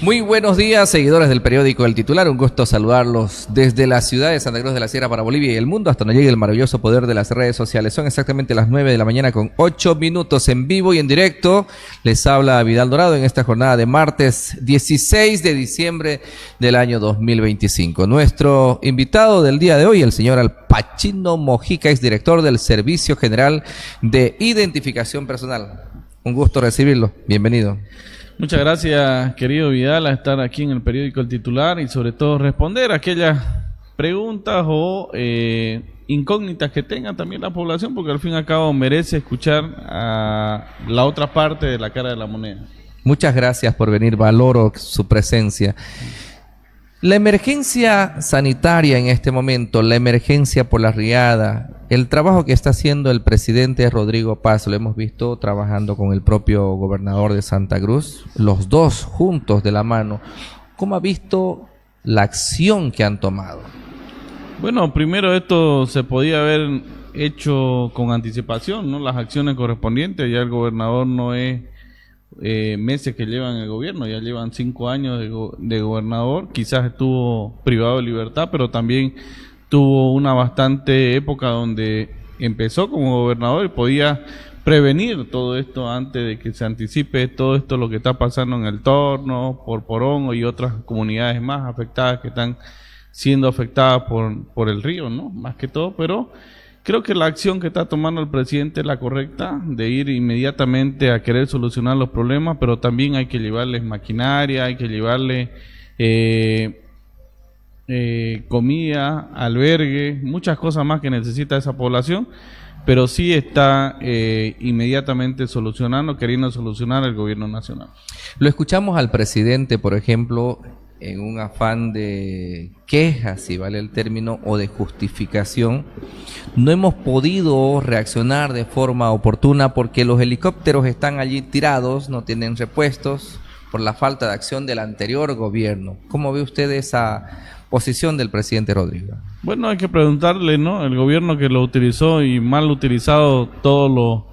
Muy buenos días, seguidores del periódico El Titular. Un gusto saludarlos desde la ciudad de Santa Cruz de la Sierra para Bolivia y el mundo, hasta donde llegue el maravilloso poder de las redes sociales. Son exactamente las 9 de la mañana con 8 minutos en vivo y en directo. Les habla Vidal Dorado en esta jornada de martes 16 de diciembre del año 2025. Nuestro invitado del día de hoy, el señor Alpachino Mojica, es director del Servicio General de Identificación Personal. Un gusto recibirlo. Bienvenido. Muchas gracias, querido Vidal, a estar aquí en el periódico El Titular y sobre todo responder aquellas preguntas o incógnitas que tenga también la población, porque al fin y al cabo merece escuchar a la otra parte de la cara de la moneda. Muchas gracias por venir, valoro su presencia. La emergencia sanitaria en este momento, la emergencia por la riada, el trabajo que está haciendo el presidente Rodrigo Paz, lo hemos visto trabajando con el propio gobernador de Santa Cruz, los dos juntos de la mano. ¿Cómo ha visto la acción que han tomado? Bueno, primero esto se podía haber hecho con anticipación, ¿no? Las acciones correspondientes, ya el gobernador no es meses que llevan el gobierno, ya llevan 5 años de gobernador, quizás estuvo privado de libertad, pero también tuvo una bastante época donde empezó como gobernador y podía prevenir todo esto antes de que se anticipe todo esto, lo que está pasando en el Torno, por Porongo y otras comunidades más afectadas que están siendo afectadas por el río, ¿no? Más que todo, pero creo que la acción que está tomando el presidente es la correcta, de ir inmediatamente a querer solucionar los problemas, pero también hay que llevarles maquinaria, hay que llevarle comida, albergue, muchas cosas más que necesita esa población, pero sí está inmediatamente solucionando, queriendo solucionar el gobierno nacional. Lo escuchamos al presidente, por ejemplo, en un afán de queja, si vale el término, o de justificación. No hemos podido reaccionar de forma oportuna porque los helicópteros están allí tirados, no tienen repuestos por la falta de acción del anterior gobierno. ¿Cómo ve usted esa posición del presidente Rodrigo? Bueno, hay que preguntarle, ¿no? El gobierno que lo utilizó y mal utilizado todo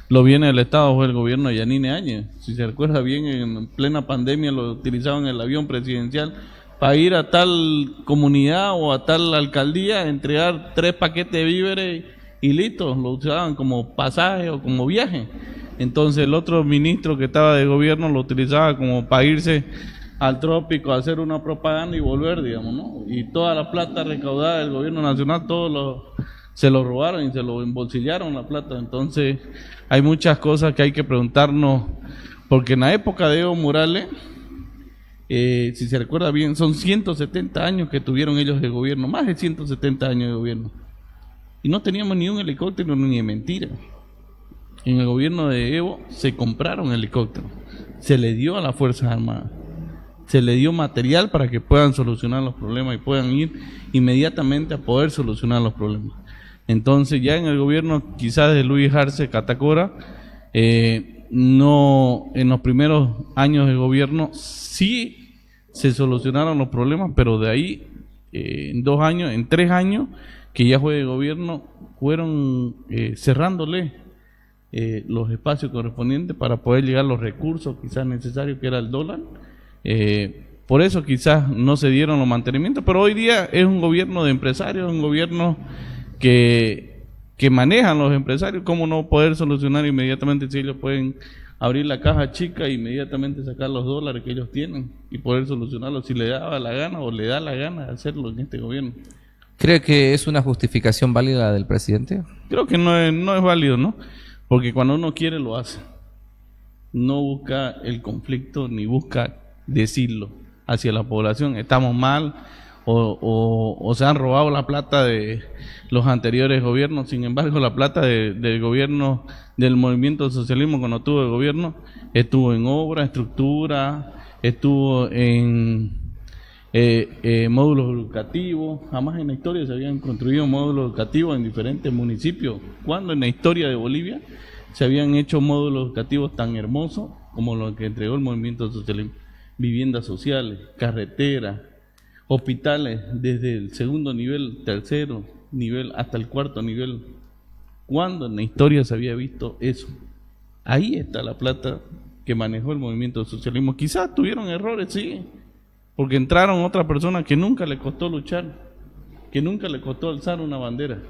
lo bienes del Estado fue el gobierno de Yanine Áñez. Si se recuerda bien, en plena pandemia lo utilizaban en el avión presidencial para ir a tal comunidad o a tal alcaldía, entregar 3 paquetes de víveres y listo, lo usaban como pasaje o como viaje. Entonces el otro ministro que estaba de gobierno lo utilizaba como para irse al trópico a hacer una propaganda y volver, digamos, ¿no? Y toda la plata recaudada del gobierno nacional, se lo robaron y se lo embolsillaron la plata. Entonces hay muchas cosas que hay que preguntarnos, porque en la época de Evo Morales, si se recuerda bien, son 170 años que tuvieron ellos de gobierno, más de 170 años de gobierno, y no teníamos ni un helicóptero ni de mentira. En el gobierno de Evo se compraron helicópteros, se le dio a las Fuerzas Armadas, se le dio material para que puedan solucionar los problemas y puedan ir inmediatamente a poder solucionar los problemas. Entonces ya en el gobierno quizás de Luis Arce Catacora, no, en los primeros años de gobierno sí se solucionaron los problemas, pero de ahí en 2 años, en 3 años que ya fue de gobierno, fueron cerrándole los espacios correspondientes para poder llegar a los recursos quizás necesarios, que era el dólar. Por eso quizás no se dieron los mantenimientos, pero hoy día es un gobierno de empresarios, un gobierno que manejan los empresarios. ¿Cómo no poder solucionar inmediatamente si ellos pueden abrir la caja chica e inmediatamente sacar los dólares que ellos tienen y poder solucionarlo si le daba la gana o le da la gana de hacerlo en este gobierno? ¿Cree que es una justificación válida del presidente? Creo que no es válido, ¿no? Porque cuando uno quiere lo hace. No busca el conflicto ni busca decirlo hacia la población. Estamos mal o se han robado la plata de los anteriores gobiernos. Sin embargo, la plata del gobierno del movimiento del socialismo, cuando tuvo el gobierno, estuvo en obra, estructura, estuvo en módulos educativos. Jamás en la historia se habían construido módulos educativos en diferentes municipios. ¿Cuándo en la historia de Bolivia se habían hecho módulos educativos tan hermosos como los que entregó el movimiento socialismo? Viviendas sociales, carreteras, hospitales desde el 2º nivel, 3º nivel hasta el 4º nivel. ¿Cuándo en la historia se había visto eso? Ahí está la plata que manejó el movimiento del socialismo. Quizás tuvieron errores, sí, porque entraron otras personas que nunca le costó luchar, que nunca le costó alzar una bandera.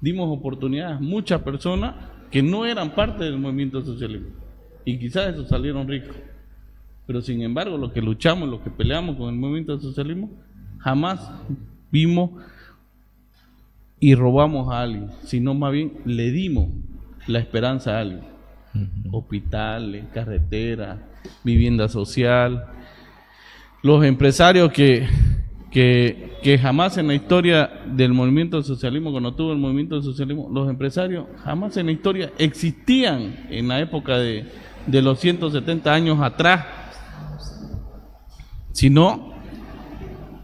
Dimos oportunidades a muchas personas que no eran parte del movimiento socialismo y quizás esos salieron ricos. Pero sin embargo, los que luchamos, los que peleamos con el movimiento del socialismo, jamás vimos y robamos a alguien, sino más bien le dimos la esperanza a alguien. Hospitales, carreteras, vivienda social. Los empresarios que jamás en la historia del movimiento del socialismo, cuando tuvo el movimiento del socialismo, los empresarios jamás en la historia existían en la época de los 170 años atrás, sino,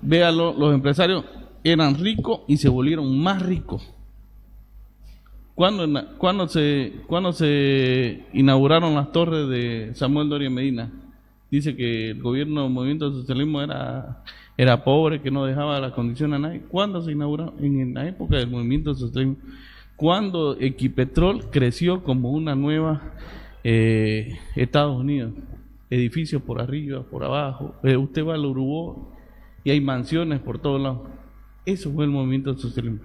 véalo, los empresarios eran ricos y se volvieron más ricos. ¿Cuándo se inauguraron las torres de Samuel Doria Medina? Dice que el gobierno del movimiento del socialismo era pobre, que no dejaba las condiciones a nadie. ¿Cuándo se inauguró? En la época del movimiento del socialismo. Cuando Equipetrol creció como una nueva Estados Unidos. Edificios por arriba, por abajo. Usted va al Urubó y hay mansiones por todos lados. Eso fue el movimiento del socialismo,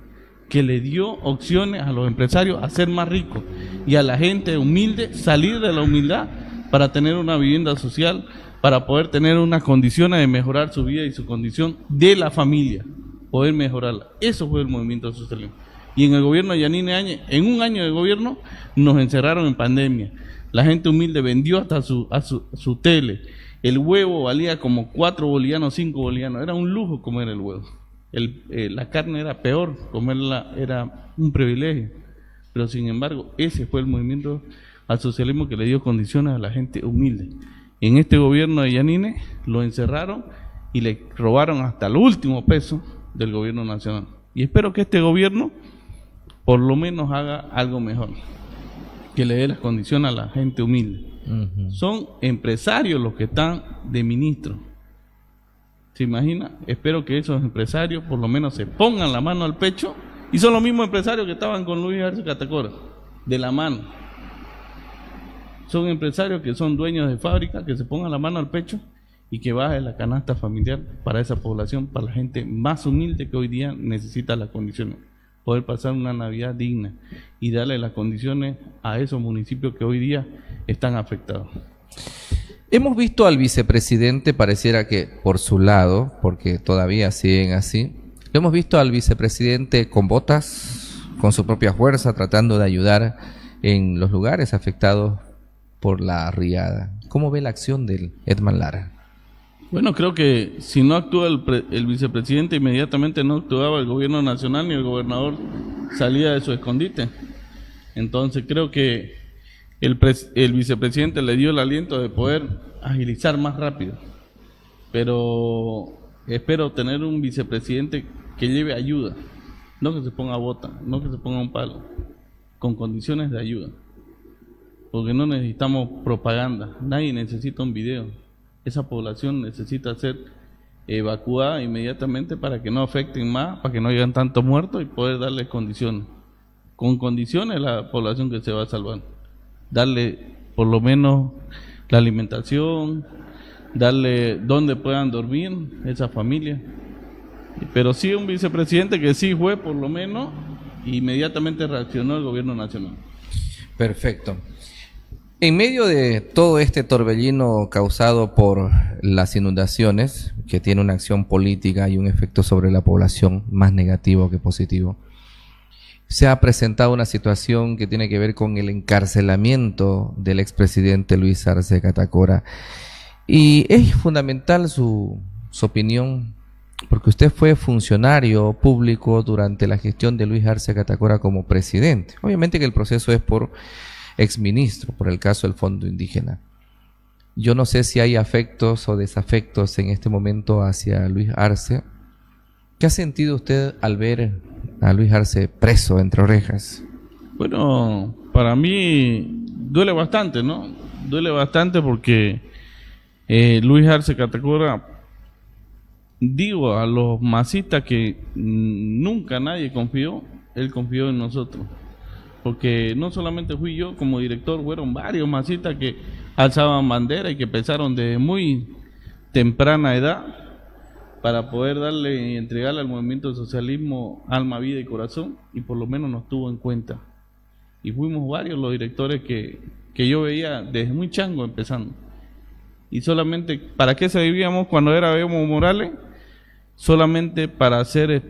que le dio opciones a los empresarios a ser más ricos y a la gente humilde salir de la humildad para tener una vivienda social, para poder tener unas condiciones de mejorar su vida y su condición de la familia, poder mejorarla. Eso fue el movimiento socialismo. Y en el gobierno de Yanine Áñez, en un año de gobierno, nos encerraron en pandemia. La gente humilde vendió hasta su tele. El huevo valía como 4 bolivianos, 5 bolivianos. Era un lujo comer el huevo. La carne era peor, comerla era un privilegio. Pero sin embargo, ese fue el movimiento al socialismo que le dio condiciones a la gente humilde. En este gobierno de Yanine lo encerraron y le robaron hasta el último peso del gobierno nacional. Y espero que este gobierno por lo menos haga algo mejor, que le dé las condiciones a la gente humilde. Son empresarios los que están de ministros. ¿Se imagina? Espero que esos empresarios por lo menos se pongan la mano al pecho, y son los mismos empresarios que estaban con Luis Arce Catacora, de la mano. Son empresarios que son dueños de fábricas, que se pongan la mano al pecho y que baje la canasta familiar para esa población, para la gente más humilde que hoy día necesita las condiciones, poder pasar una Navidad digna y darle las condiciones a esos municipios que hoy día están afectados. Hemos visto al vicepresidente, pareciera que por su lado, porque todavía siguen así, hemos visto al vicepresidente con botas, con su propia fuerza, tratando de ayudar en los lugares afectados por la riada. ¿Cómo ve la acción del Edman Lara? Bueno, creo que si no actúa el vicepresidente, inmediatamente no actuaba el gobierno nacional ni el gobernador salía de su escondite. Entonces creo que el vicepresidente le dio el aliento de poder agilizar más rápido. Pero espero tener un vicepresidente que lleve ayuda, no que se ponga bota, no que se ponga un palo, con condiciones de ayuda. Porque no necesitamos propaganda, nadie necesita un video. Esa población necesita ser evacuada inmediatamente para que no afecten más, para que no hayan tantos muertos y poder darles condiciones. Con condiciones la población que se va a salvar. Darle por lo menos la alimentación, darle donde puedan dormir esa familia. Pero sí un vicepresidente que sí fue por lo menos, inmediatamente reaccionó el gobierno nacional. Perfecto. En medio de todo este torbellino causado por las inundaciones, que tiene una acción política y un efecto sobre la población más negativo que positivo, se ha presentado una situación que tiene que ver con el encarcelamiento del expresidente Luis Arce Catacora. Y es fundamental su opinión, porque usted fue funcionario público durante la gestión de Luis Arce Catacora como presidente. Obviamente que el proceso es por exministro, por el caso del Fondo Indígena. Yo no sé si hay afectos o desafectos en este momento hacia Luis Arce. ¿Qué ha sentido usted al ver a Luis Arce preso entre orejas? Bueno, para mí duele bastante, ¿no? Duele bastante porque Luis Arce Catacora, digo a los masistas que nunca nadie confió, él confió en nosotros. Porque no solamente fui yo como director, fueron varios masistas que alzaban bandera y que empezaron de muy temprana edad para poder darle y entregarle al movimiento del socialismo alma, vida y corazón, y por lo menos nos tuvo en cuenta. Y fuimos varios los directores que yo veía desde muy chango empezando. Y solamente, ¿para qué servíamos cuando era Evo Morales? Solamente para hacer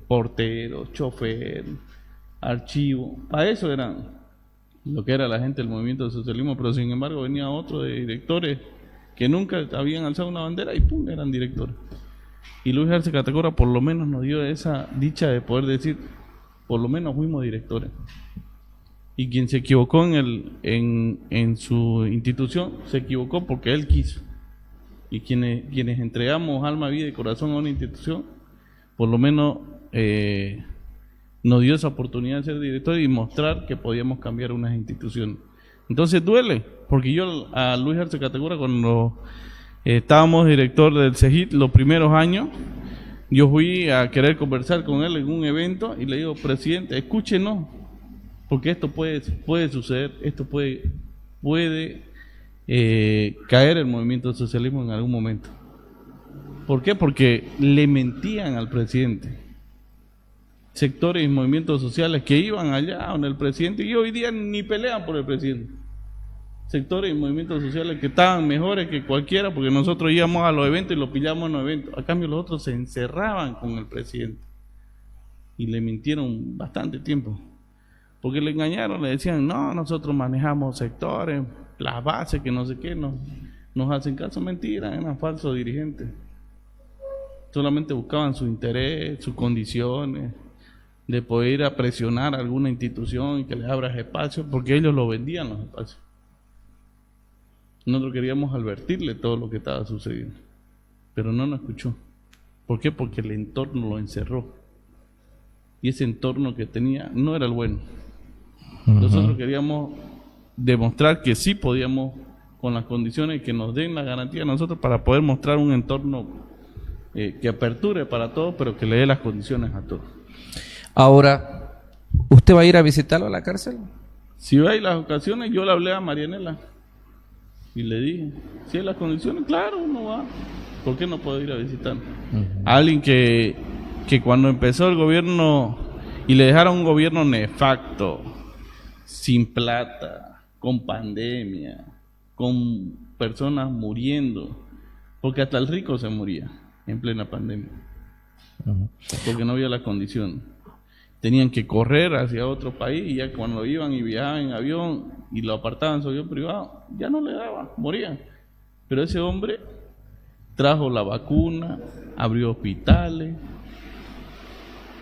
porteros, chofer, archivo. Para eso eran lo que era la gente del movimiento del socialismo, pero sin embargo venía otro de directores que nunca habían alzado una bandera y pum, eran directores. Y Luis Arce Catacora por lo menos nos dio esa dicha de poder decir, por lo menos fuimos directores. Y quien se equivocó en su institución, se equivocó porque él quiso. Y quienes entregamos alma, vida y corazón a una institución, por lo menos nos dio esa oportunidad de ser director y mostrar que podíamos cambiar unas instituciones. Entonces duele, porque yo a Luis Arce Catacora, cuando estábamos director del CEGIT los primeros años, yo fui a querer conversar con él en un evento y le digo, presidente, escúchenos, porque esto puede suceder, esto puede caer el movimiento del socialismo en algún momento. ¿Por qué? Porque le mentían al presidente. Sectores y movimientos sociales que iban allá donde el presidente, y hoy día ni pelean por el presidente. Sectores y movimientos sociales que estaban mejores que cualquiera, porque nosotros íbamos a los eventos y los pillamos en los eventos. A cambio los otros se encerraban con el presidente. Y le mintieron bastante tiempo. Porque le engañaron, le decían, no, nosotros manejamos sectores, las bases, que no sé qué, nos hacen caso. Mentira, eran falsos dirigentes. Solamente buscaban su interés, sus condiciones, de poder ir a presionar a alguna institución y que les abra espacio, porque ellos lo vendían los espacios. Nosotros queríamos advertirle todo lo que estaba sucediendo, pero no nos escuchó. ¿Por qué? Porque el entorno lo encerró. Y ese entorno que tenía no era el bueno. Nosotros queríamos demostrar que sí podíamos, con las condiciones que nos den la garantía a nosotros, para poder mostrar un entorno que aperture para todos, pero que le dé las condiciones a todos. Ahora, ¿usted va a ir a visitarlo a la cárcel? Si hay las ocasiones, yo le hablé a Marianela y le dije, si hay las condiciones, claro, uno va. ¿Por qué no puedo ir a visitar? Alguien que cuando empezó el gobierno y le dejaron un gobierno nefasto, sin plata, con pandemia, con personas muriendo, porque hasta el rico se moría en plena pandemia, porque no había las condiciones. Tenían que correr hacia otro país y ya cuando iban y viajaban en avión y lo apartaban en su avión privado, ya no le daba, morían. Pero ese hombre trajo la vacuna, abrió hospitales.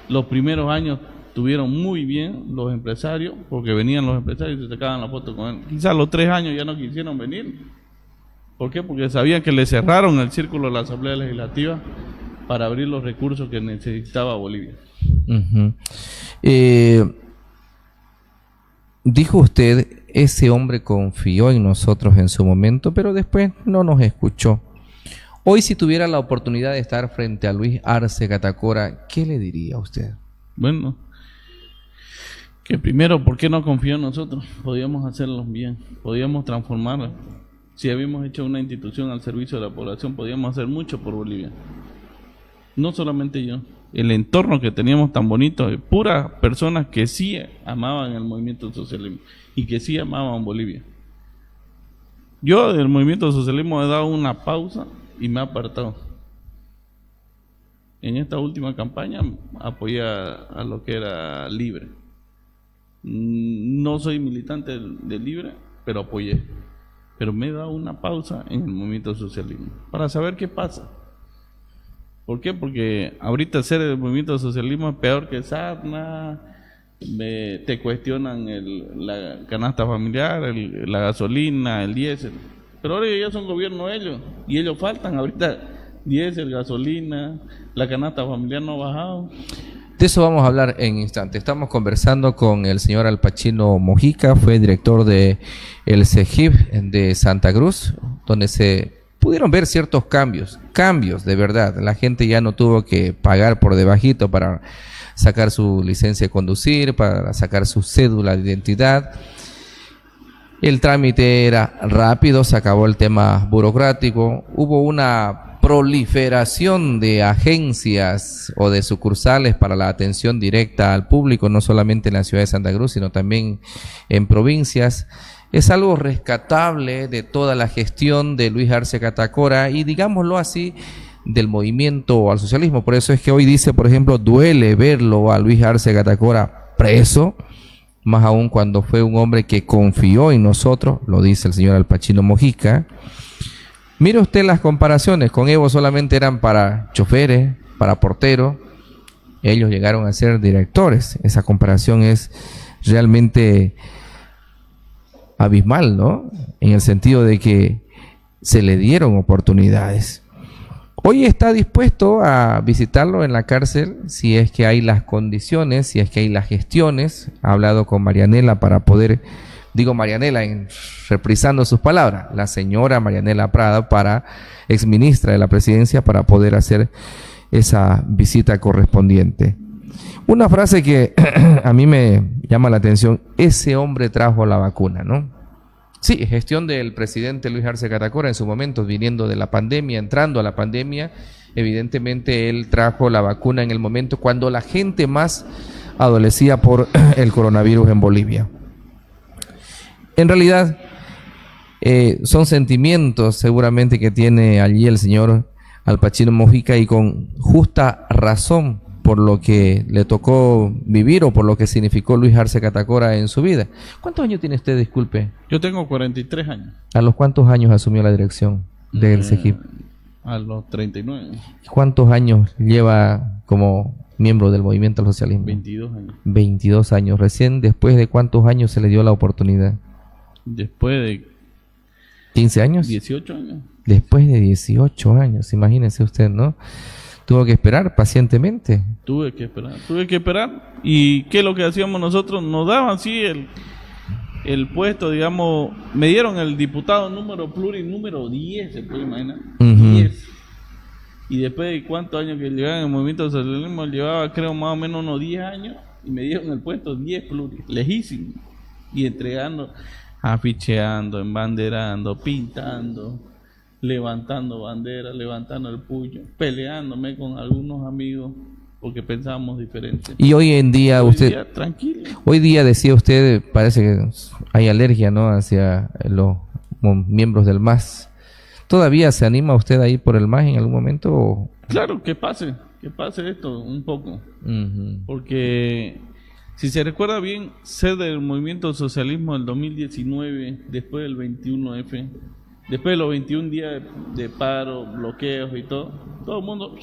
Los primeros años estuvieron muy bien los empresarios, porque venían los empresarios y se sacaban la foto con él. Quizás los 3 años ya no quisieron venir. ¿Por qué? Porque sabían que le cerraron el círculo de la Asamblea Legislativa para abrir los recursos que necesitaba Bolivia. Dijo usted, ese hombre confió en nosotros en su momento, pero después no nos escuchó. Hoy, si tuviera la oportunidad de estar frente a Luis Arce Catacora, ¿qué le diría a usted? Bueno, que primero, ¿por qué no confió en nosotros? Podíamos hacerlo bien, podíamos transformarla. Si habíamos hecho una institución al servicio de la población, podíamos hacer mucho por Bolivia. No solamente yo, el entorno que teníamos tan bonito, de puras personas que sí amaban el movimiento socialismo y que sí amaban Bolivia. Yo del movimiento socialismo he dado una pausa y me he apartado. En esta última campaña apoyé a lo que era Libre. No soy militante de Libre, pero apoyé. Pero me he dado una pausa en el movimiento socialismo para saber qué pasa. ¿Por qué? Porque ahorita ser el movimiento socialismo es peor que Sarna, te cuestionan la canasta familiar, la gasolina, el diésel. Pero ahora ya son gobierno ellos, y ellos faltan. Ahorita diésel, gasolina, la canasta familiar no ha bajado. De eso vamos a hablar en instante. Estamos conversando con el señor Alpachino Mojica, fue director de el CEGIP de Santa Cruz, donde se pudieron ver ciertos cambios de verdad. La gente ya no tuvo que pagar por debajito para sacar su licencia de conducir, para sacar su cédula de identidad. El trámite era rápido, se acabó el tema burocrático, hubo una proliferación de agencias o de sucursales para la atención directa al público, no solamente en la ciudad de Santa Cruz, sino también en provincias. Es algo rescatable de toda la gestión de Luis Arce Catacora y, digámoslo así, del movimiento al socialismo. Por eso es que hoy dice, por ejemplo, duele verlo a Luis Arce Catacora preso, más aún cuando fue un hombre que confió en nosotros, lo dice el señor Alpachino Mojica. Mire usted las comparaciones, con Evo solamente eran para choferes, para porteros, ellos llegaron a ser directores. Esa comparación es realmente abismal, ¿no? En el sentido de que se le dieron oportunidades. Hoy está dispuesto a visitarlo en la cárcel si es que hay las condiciones, si es que hay las gestiones. Ha hablado con Marianela para poder, digo Marianela, reprisando sus palabras, la señora Marianela Prada, para exministra de la presidencia, para poder hacer esa visita correspondiente. Una frase que a mí me llama la atención: ese hombre trajo la vacuna, ¿no? Sí, gestión del presidente Luis Arce Catacora en su momento, viniendo de la pandemia, entrando a la pandemia. Evidentemente él trajo la vacuna en el momento cuando la gente más adolecía por el coronavirus en Bolivia. En realidad son sentimientos seguramente que tiene allí el señor Alpachino Mojica, y con justa razón por lo que le tocó vivir o por lo que significó Luis Arce Catacora en su vida. ¿Cuántos años tiene usted, disculpe? Yo tengo 43 años. ¿A los cuántos años asumió la dirección del CEGIP? A los 39. ¿Cuántos años lleva como miembro del movimiento al socialismo? 22 años. 22 años. Recién, ¿después de cuántos años se le dio la oportunidad? Después de 15 años. 18 años. Después de 18 años, imagínese usted, ¿no? Tuvo que esperar pacientemente. Tuve que esperar. ¿Y qué es lo que hacíamos nosotros? Nos daban, sí, el puesto, digamos, me dieron el diputado número número 10, se puede imaginar. 10. Y después de cuántos años que llevaba en el movimiento socialismo, llevaba creo más o menos unos 10 años, y me dieron el puesto 10 pluri, lejísimo. Y entregando, aficheando, embanderando, pintando, levantando banderas, levantando el puño, peleándome con algunos amigos porque pensábamos diferente. Y hoy en día tranquilo. Hoy día decía usted, parece que hay alergia, ¿no?, hacia los miembros del MAS. ¿Todavía se anima usted a ir por el MAS en algún momento? ¿O? Claro, que pase esto un poco. Porque si se recuerda bien, ser del movimiento socialismo del 2019, después del 21F, después de los 21 días de paro, bloqueos y todo el mundo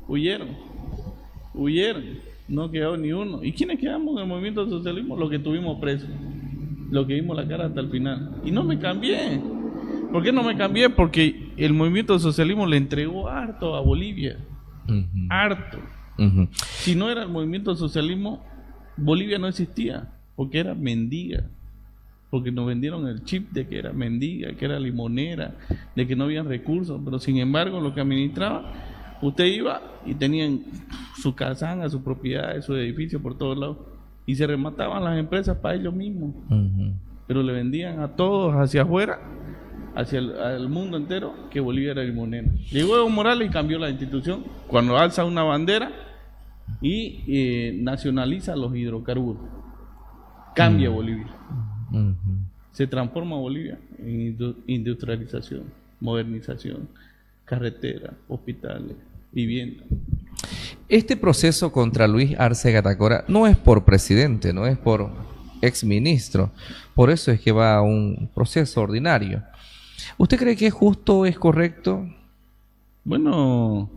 huyeron, no quedó ni uno. ¿Y quiénes quedamos en el movimiento socialismo? Los que tuvimos presos, los que dimos la cara hasta el final. Y no me cambié. ¿Por qué no me cambié? Porque el movimiento socialismo le entregó harto a Bolivia, harto. Si no era el movimiento socialismo, Bolivia no existía, porque era mendiga. Porque nos vendieron el chip de que era mendiga, que era limonera, de que no había recursos, pero sin embargo lo que administraba, usted iba y tenían su casana, su propiedad, su edificio por todos lados, y se remataban las empresas para ellos mismos, pero le vendían a todos hacia afuera, hacia el mundo entero, que Bolivia era limonera. Llegó Evo Morales y cambió la institución, cuando alza una bandera y nacionaliza los hidrocarburos, cambia Bolivia. Se transforma Bolivia en industrialización, modernización, carretera, hospitales, vivienda. Este proceso contra Luis Arce Catacora no es por presidente, no es por exministro, por eso es que va a un proceso ordinario. ¿Usted cree que es justo, es correcto? Bueno,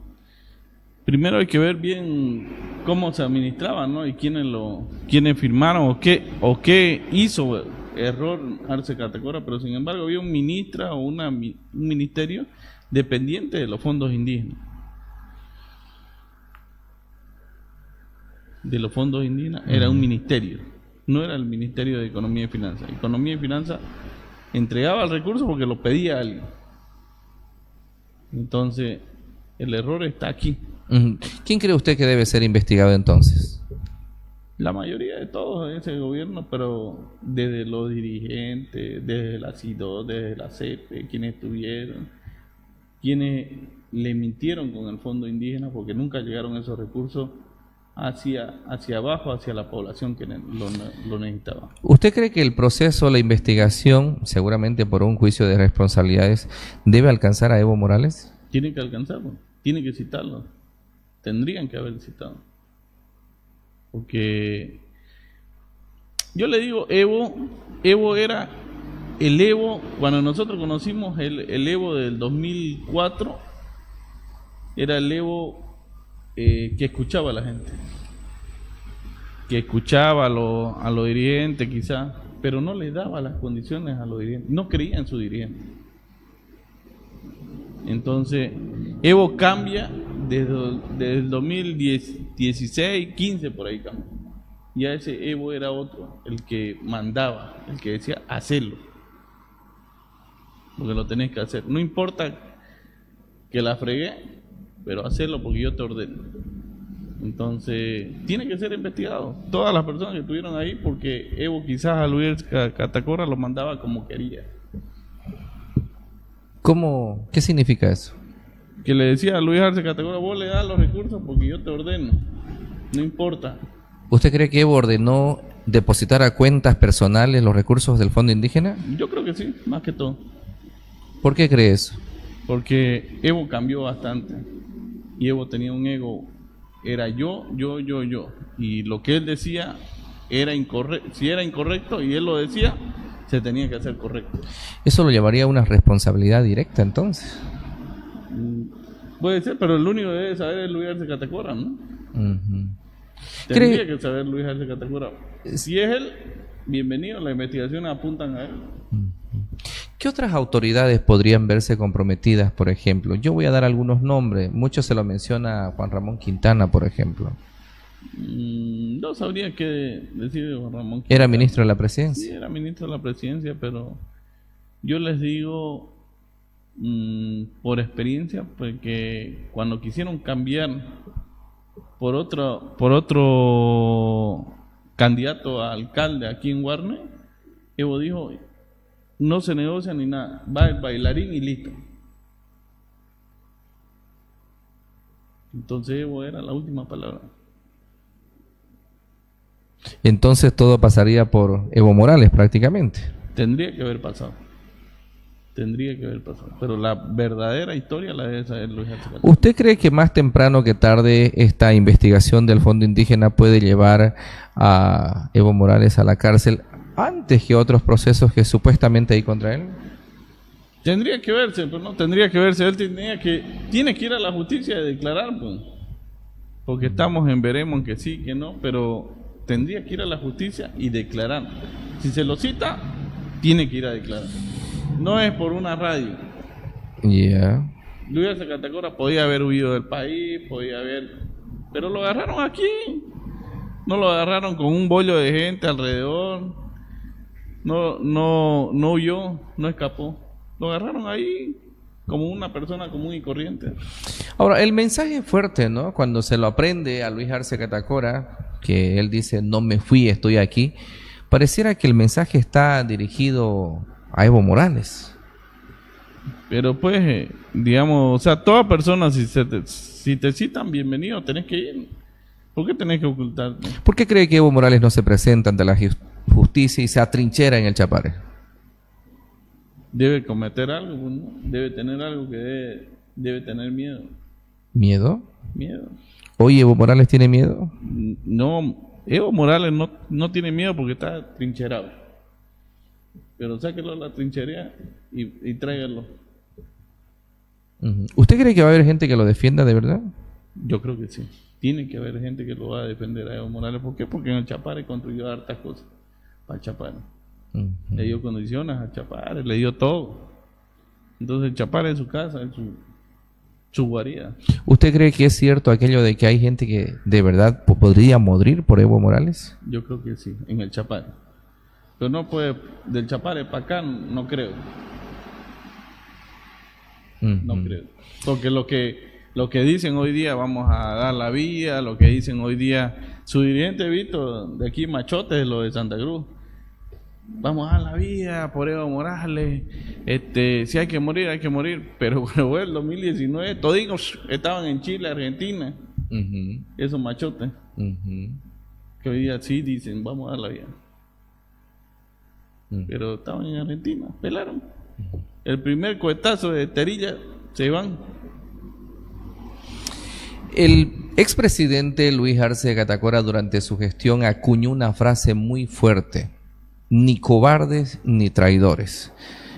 primero hay que ver bien cómo se administraba, ¿no? Y quiénes firmaron o qué hizo error Arce Catacora, pero sin embargo había un ministra o un ministerio dependiente de los fondos indígenas. De los fondos indígenas era un ministerio, no era el Ministerio de Economía y Finanzas. Economía y Finanzas entregaba el recurso porque lo pedía alguien. Entonces, el error está aquí. ¿Quién cree usted que debe ser investigado entonces? La mayoría de todos en ese gobierno, pero desde los dirigentes, desde la CIDO, desde la CEPE, quienes estuvieron, quienes le mintieron con el fondo indígena porque nunca llegaron esos recursos hacia abajo, hacia la población que lo necesitaba. ¿Usted cree que el proceso, la investigación, seguramente por un juicio de responsabilidades, debe alcanzar a Evo Morales? Tiene que alcanzarlo, tiene que citarlo, tendrían que haber citado. Porque yo le digo, Evo era el Evo, cuando nosotros conocimos el Evo del 2004, era el Evo que escuchaba a la gente, que escuchaba a los dirigentes quizás, pero no le daba las condiciones a los dirigentes, no creía en su dirigente. Entonces, Evo cambia desde el 2016, 15 por ahí cambia. Ya ese Evo era otro, el que mandaba, el que decía hacerlo, porque lo tenés que hacer. No importa que la fregué, pero hacerlo porque yo te ordeno. Entonces, tiene que ser investigado. Todas las personas que estuvieron ahí, porque Evo quizás a Luis Catacora lo mandaba como quería. ¿Cómo? ¿Qué significa eso? Que le decía a Luis Arce Catacora, vos le das los recursos porque yo te ordeno. No importa. ¿Usted cree que Evo ordenó depositar a cuentas personales los recursos del fondo indígena? Yo creo que sí, más que todo. ¿Por qué cree eso? Porque Evo cambió bastante. Y Evo tenía un ego, era yo. Y lo que él decía era incorrecto. Si era incorrecto y él lo decía, se tenía que hacer correcto. ¿Eso lo llevaría a una responsabilidad directa entonces? Puede ser, pero el único que debe saber es Luis Arce Catacora, ¿no? Uh-huh. Tendría que saber Luis Arce Catacora. Si es él, bienvenido, las investigaciones apuntan a él. ¿Qué otras autoridades podrían verse comprometidas, por ejemplo? Yo voy a dar algunos nombres. Mucho se lo menciona Juan Ramón Quintana, por ejemplo. No sabría qué decir de Juan Ramón Quintana. ¿Era ministro de la presidencia? Sí, era ministro de la presidencia, pero yo les digo por experiencia, porque cuando quisieron cambiar por otro candidato a alcalde aquí en Guarne, Evo dijo, no se negocia ni nada, va el bailarín y listo. Entonces Evo era la última palabra. Entonces todo pasaría por Evo Morales prácticamente. Tendría que haber pasado. Pero la verdadera historia la debe saber Luis Arce Catacora. ¿Usted cree que más temprano que tarde esta investigación del fondo indígena puede llevar a Evo Morales a la cárcel antes que otros procesos que supuestamente hay contra él? Tendría que verse, pero no tendría que verse. Él tiene que ir a la justicia a declarar, pues. Porque estamos en veremos en que sí, que no, pero tendría que ir a la justicia y declarar. Si se lo cita, tiene que ir a declarar. No es por una radio. Ya. Luis Arce Catacora podía haber huido del país, pero lo agarraron aquí. No lo agarraron con un bollo de gente alrededor. No huyó, no escapó. Lo agarraron ahí como una persona común y corriente. Ahora, el mensaje es fuerte, ¿no? Cuando se lo aprende a Luis Arce Catacora, que él dice, no me fui, estoy aquí. Pareciera que el mensaje está dirigido a Evo Morales. Pero pues, digamos, o sea, toda persona, si te citan, bienvenido, tenés que ir. ¿Por qué tenés que ocultarte? ¿Por qué cree que Evo Morales no se presenta ante la justicia y se atrinchera en el Chapare? Debe cometer algo, ¿no? Debe tener algo que debe tener miedo. ¿Miedo? Miedo. ¿Hoy Evo Morales tiene miedo? No, Evo Morales no tiene miedo porque está trincherado. Pero sáquelo a la trinchería y tráigalo. ¿Usted cree que va a haber gente que lo defienda de verdad? Yo creo que sí. Tiene que haber gente que lo va a defender a Evo Morales. ¿Por qué? Porque en el Chapare construyó hartas cosas para el Chapare. Le dio condiciones al Chapare, le dio todo. Entonces el Chapare es su casa, es su guarida. ¿Usted cree que es cierto aquello de que hay gente que de verdad podría morir por Evo Morales? Yo creo que sí, en el Chapare. Pero no puede, del Chapare para acá, no creo. No creo. Porque lo que dicen hoy día, vamos a dar la vía, lo que dicen hoy día, su dirigente Víctor, de aquí Machote, de lo de Santa Cruz, vamos a dar la vía por Evo Morales, si hay que morir, pero bueno, el 2019, toditos estaban en Chile, Argentina, esos machotes, que hoy día sí dicen, vamos a dar la vía. Pero estaban en Argentina, pelaron. El primer cohetazo de Terilla, se van. El expresidente Luis Arce de Catacora durante su gestión acuñó una frase muy fuerte: ni cobardes ni traidores.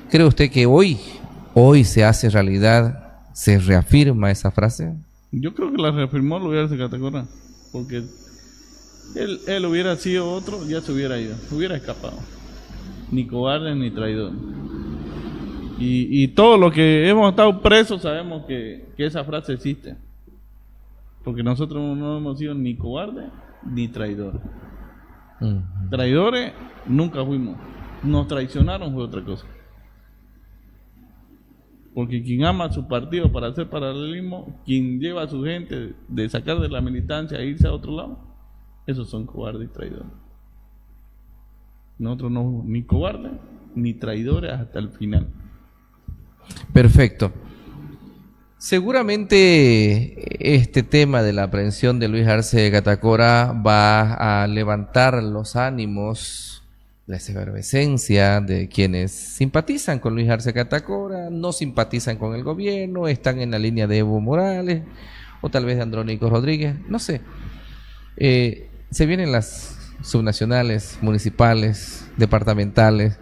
¿Cree usted que hoy se hace realidad, se reafirma esa frase? Yo creo que la reafirmó Luis Arce de Catacora, porque él hubiera sido otro, ya se hubiera ido, hubiera escapado. Ni cobardes ni traidores. Y todo lo que hemos estado presos sabemos que esa frase existe. Porque nosotros no hemos sido ni cobardes ni traidores. Traidores nunca fuimos. Nos traicionaron fue otra cosa. Porque quien ama a su partido para hacer paralelismo, quien lleva a su gente de sacar de la militancia e irse a otro lado, esos son cobardes y traidores. Nosotros no fuimos ni cobardes ni traidores hasta el final. Perfecto. Seguramente este tema de la aprehensión de Luis Arce de Catacora va a levantar los ánimos, la efervescencia de quienes simpatizan con Luis Arce de Catacora, no simpatizan con el gobierno, están en la línea de Evo Morales o tal vez de Andrónico Rodríguez, no sé. Se vienen las subnacionales, municipales, departamentales.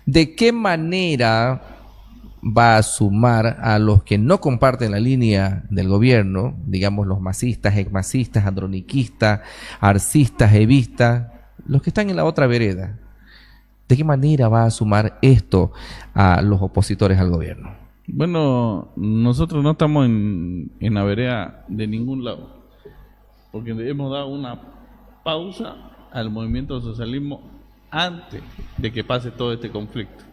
¿De qué manera va a sumar a los que no comparten la línea del gobierno, digamos los masistas, exmasistas, androniquistas, arcistas, evistas, los que están en la otra vereda? ¿De qué manera va a sumar esto a los opositores al gobierno? Bueno, nosotros no estamos en la vereda de ningún lado, porque hemos dado una pausa al movimiento del socialismo antes de que pase todo este conflicto.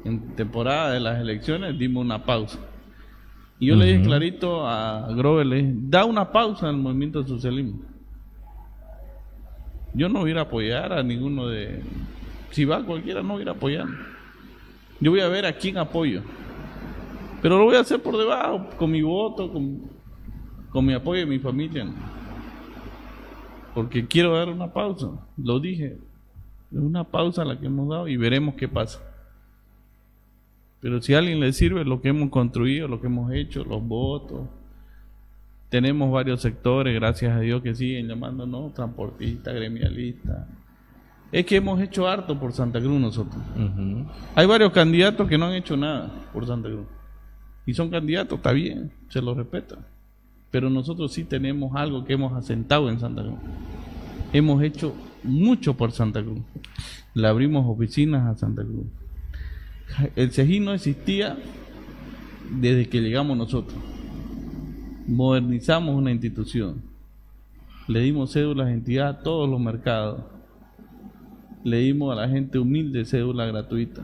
En temporada de las elecciones dimos una pausa. Y yo le dije clarito a Grover, le dije, da una pausa al movimiento del socialismo. Yo no voy a ir a apoyar a ninguno de... Si va cualquiera, no voy a ir a apoyar. Yo voy a ver a quién apoyo. Pero lo voy a hacer por debajo, con mi voto, con mi apoyo de mi familia. Porque quiero dar una pausa. Lo dije. Es una pausa la que hemos dado y veremos qué pasa. Pero si a alguien le sirve lo que hemos construido, lo que hemos hecho, los votos, tenemos varios sectores, gracias a Dios, que siguen llamándonos transportistas, gremialistas. Es que hemos hecho harto por Santa Cruz nosotros. Hay varios candidatos que no han hecho nada por Santa Cruz. Y son candidatos, está bien, se los respeta. Pero nosotros sí tenemos algo que hemos asentado en Santa Cruz. Hemos hecho mucho por Santa Cruz. Le abrimos oficinas a Santa Cruz. El CEGI no existía desde que llegamos nosotros. Modernizamos una institución. Le dimos cédulas de identidad a todos los mercados. Le dimos a la gente humilde cédula gratuita.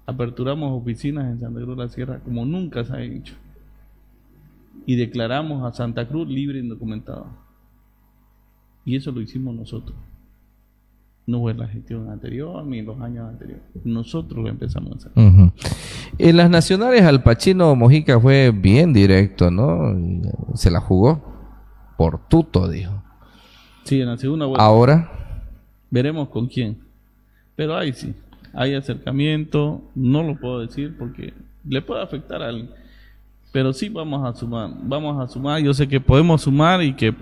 Aperturamos oficinas en Santa Cruz de la Sierra como nunca se ha hecho. Y declaramos a Santa Cruz libre e indocumentado. Y eso lo hicimos nosotros. No fue la gestión anterior ni los años anteriores. Nosotros lo empezamos a hacer. En las nacionales, Al Pacino Mojica fue bien directo, ¿no? Se la jugó por tuto, dijo. Sí, en la segunda vuelta. Ahora veremos con quién. Pero ahí sí, hay acercamiento. No lo puedo decir porque le puede afectar a alguien. Pero sí vamos a sumar. Yo sé que podemos sumar y que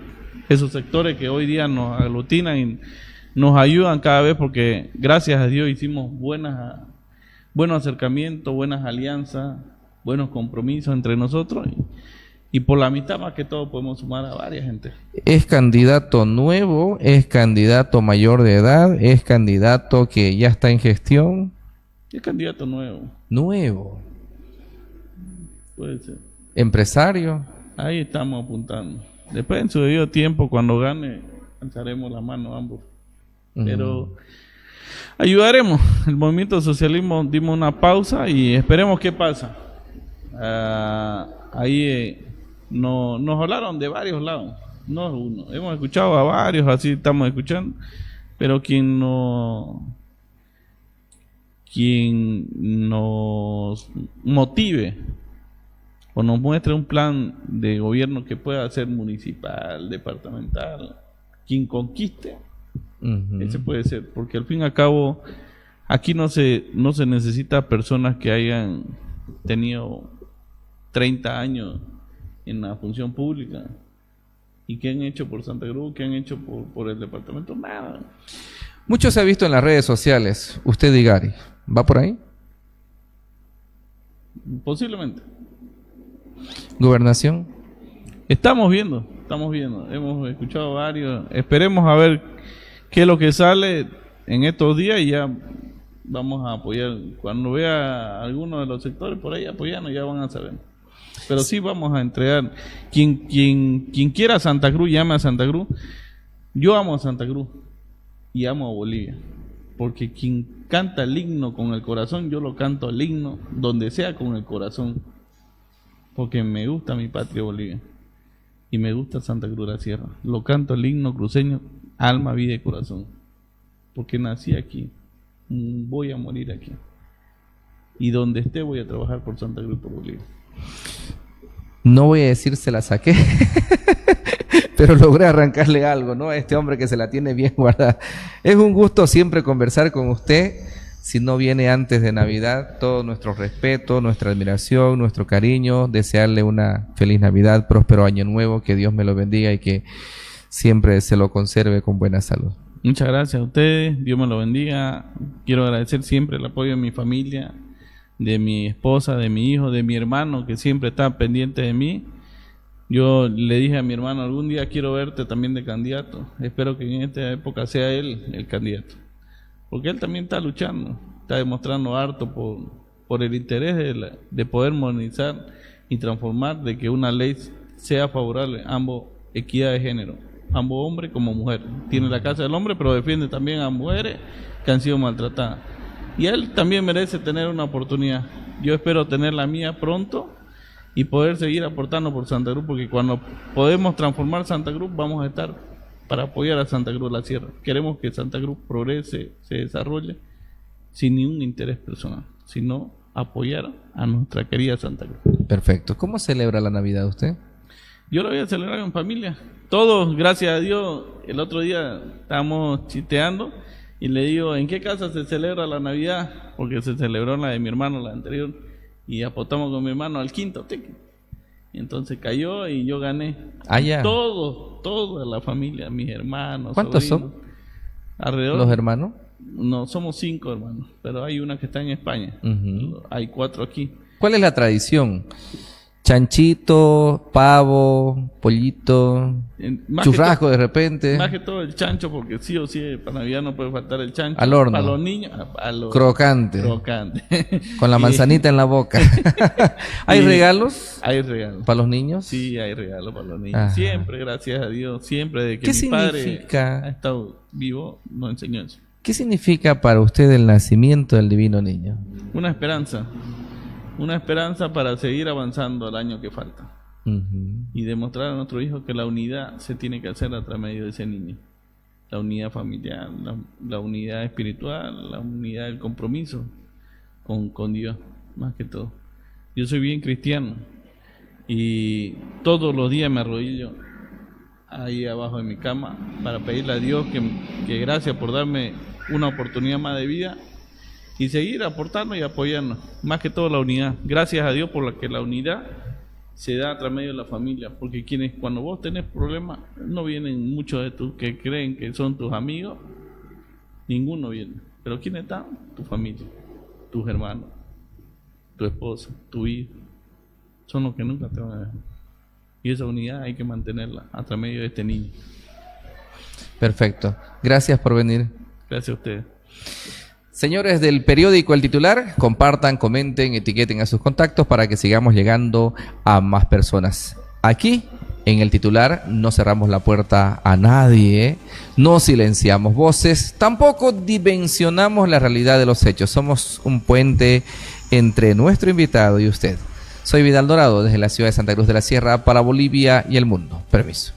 esos sectores que hoy día nos aglutinan y nos ayudan cada vez, porque gracias a Dios hicimos buenos acercamientos, buenas alianzas, buenos compromisos entre nosotros y por la mitad más que todo podemos sumar a varias gente. ¿Es candidato nuevo? ¿Es candidato mayor de edad? ¿Es candidato que ya está en gestión? Es candidato nuevo. Nuevo. Puede ser. ¿Empresario? Ahí estamos apuntando. Después en su debido tiempo, cuando gane, alzaremos la mano ambos. Pero ayudaremos. El movimiento del socialismo dimos una pausa y esperemos qué pasa. ahí no, nos hablaron de varios lados, no uno. Hemos escuchado a varios, así estamos escuchando, pero quien nos motive o nos muestre un plan de gobierno que pueda ser municipal, departamental, quien conquiste, ese puede ser, porque al fin y al cabo aquí no se necesita personas que hayan tenido 30 años en la función pública. ¿Y qué han hecho por Santa Cruz? ¿Qué han hecho por el departamento? Nada. Mucho se ha visto en las redes sociales. Usted y Gary, ¿va por ahí? Posiblemente. ¿Gobernación? Estamos viendo. Hemos escuchado varios. Esperemos a ver qué es lo que sale en estos días y ya vamos a apoyar. Cuando vea a alguno de los sectores por ahí apoyando, ya van a saber. Pero sí vamos a entregar. Quien quiera Santa Cruz, llame a Santa Cruz. Yo amo a Santa Cruz y amo a Bolivia. Porque quien canta el himno con el corazón, yo lo canto el himno donde sea con el corazón. Porque me gusta mi patria Bolivia. Y me gusta Santa Cruz de la Sierra. Lo canto el himno cruceño, alma, vida y corazón. Porque nací aquí. Voy a morir aquí. Y donde esté voy a trabajar por Santa Cruz y por Bolivia. No voy a decir se la saqué, pero logré arrancarle algo, ¿no? A este hombre que se la tiene bien guardada. Es un gusto siempre conversar con usted. Si no viene antes de Navidad, todo nuestro respeto, nuestra admiración, nuestro cariño, desearle una feliz Navidad, próspero año nuevo, que Dios me lo bendiga y que siempre se lo conserve con buena salud. Muchas gracias a ustedes, Dios me lo bendiga. Quiero agradecer siempre el apoyo de mi familia, de mi esposa, de mi hijo, de mi hermano, que siempre está pendiente de mí. Yo le dije a mi hermano, algún día quiero verte también de candidato. Espero que en esta época sea él el candidato. Porque él también está luchando, está demostrando harto por el interés de poder modernizar y transformar, de que una ley sea favorable a ambos, equidad de género, ambos hombres como mujeres. Tiene la casa del hombre, pero defiende también a mujeres que han sido maltratadas. Y él también merece tener una oportunidad. Yo espero tener la mía pronto y poder seguir aportando por Santa Cruz, porque cuando podemos transformar Santa Cruz, vamos a estar para apoyar a Santa Cruz de la Sierra. Queremos que Santa Cruz progrese, se desarrolle sin ningún interés personal, sino apoyar a nuestra querida Santa Cruz. Perfecto. ¿Cómo celebra la Navidad usted? Yo lo voy a celebrar en familia. Todos, gracias a Dios. El otro día estábamos chisteando y le digo, ¿en qué casa se celebra la Navidad? Porque se celebró la de mi hermano, la anterior, y apostamos con mi hermano al quinto ticket. Y entonces cayó y yo gané. Ah, ya. Toda la familia, mis hermanos. ¿Cuántos sobrinos, son? Alrededor. ¿Los hermanos? No, somos 5 hermanos, pero hay una que está en España. Hay 4 aquí. ¿Cuál es la tradición? Chanchito, pavo, pollito, churrasco de repente. Más que todo el chancho, porque sí o sí para Navidad no puede faltar el chancho. Al horno. Para los niños, crocante. Con la manzanita en la boca. ¿Hay regalos? Hay regalos. ¿Para los niños? Sí, hay regalos para los niños. Ajá. Siempre, gracias a Dios, siempre de que ¿Qué mi padre significa? ha estado vivo, nos enseñó eso. ¿Qué significa para usted el nacimiento del divino niño? Una esperanza para seguir avanzando al año que falta. Y demostrar a nuestros hijos que la unidad se tiene que hacer a través de ese niño. La unidad familiar, la unidad espiritual, la unidad del compromiso con Dios, más que todo. Yo soy bien cristiano y todos los días me arrodillo ahí abajo de mi cama para pedirle a Dios que gracias por darme una oportunidad más de vida y seguir aportando y apoyarnos, más que todo la unidad. Gracias a Dios por la que la unidad se da a través de la familia, porque cuando vos tenés problemas, no vienen muchos de tus que creen que son tus amigos, ninguno viene, pero ¿quiénes están? Tu familia, tus hermanos, tu esposa, tu hijo, son los que nunca te van a dejar. Y esa unidad hay que mantenerla a través de este niño. Perfecto. Gracias por venir. Gracias a ustedes. Señores del periódico El Titular, compartan, comenten, etiqueten a sus contactos para que sigamos llegando a más personas. Aquí, en El Titular, no cerramos la puerta a nadie, no silenciamos voces, tampoco dimensionamos la realidad de los hechos. Somos un puente entre nuestro invitado y usted. Soy Vidal Dorado desde la ciudad de Santa Cruz de la Sierra para Bolivia y el mundo. Permiso.